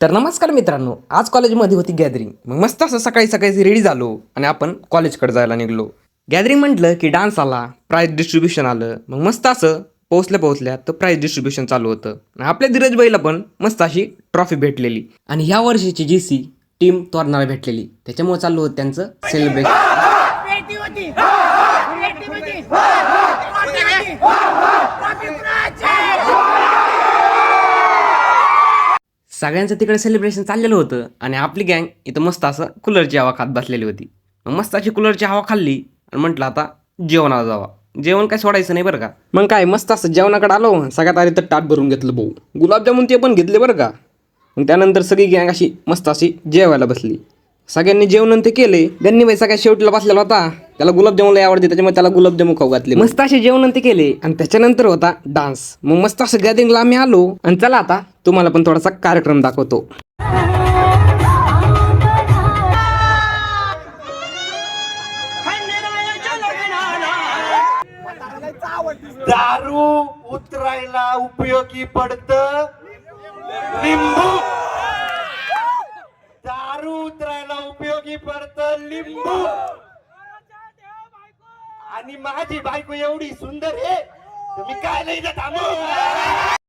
तर नमस्कार मित्रांनो, आज कॉलेजमध्ये होती गॅदरिंग. मग मस्त असं सकाळी सकाळी रेडी झालो आणि आपण कॉलेजकडे जायला निघलो. गॅदरिंग म्हटलं की डान्स आला, प्राईज डिस्ट्रीब्युशन आलं. मग मस्त असं पोहोचल्या तर प्राईज डिस्ट्रीब्युशन चालू होतं. आणि आपल्या धीरज भाईला पण मस्त अशी ट्रॉफी भेटलेली आणि ह्या वर्षीची GC टीम तोरणाला भेटलेली. त्याच्यामुळे चालू होतं त्यांचं सेलिब्रेशन. सगळ्यांचं तिकडे सेलिब्रेशन चाललेलं होतं आणि आपली गँग इथं मस्त असं कूलरची हवा खात बसलेली होती. मग मस्त अशी कूलरची हवा खाल्ली आणि म्हटलं आता जेवणाला जावा. जेवण काय सोडायचं नाही बरं का. मग काय मस्त असं जेवणाकडे आलो. सगळ्यात आधी तर ताट भरून घेतलं भाऊ. गुलाबजामुन ते पण घेतले बरं का. मग त्यानंतर सगळी गँग अशी मस्त अशी जेवायला बसली. सगळ्यांनी जेवण ते केले. त्यांनी बाई सगळ्या शेवटला बसलेला होता. त्याला गुलाबजामुन लय आवडते, त्याच्यामुळे त्याला गुलाबजामुन खाऊ घातले. मस्त असे जेवण ते केले आणि त्याच्यानंतर होता डान्स. मग मस्त असं गॅदरिंगला आम्ही आलो आणि चला आता तुम्हाला पण थोडासा कार्यक्रम दाखवतो. दारू उतरायला उपयोगी पडत लिंबू. दारू उतरायला उपयोगी पडत लिंबू. आणि माझी बायको एवढी सुंदर आहे तुम्ही काय नाही इथं थांबू.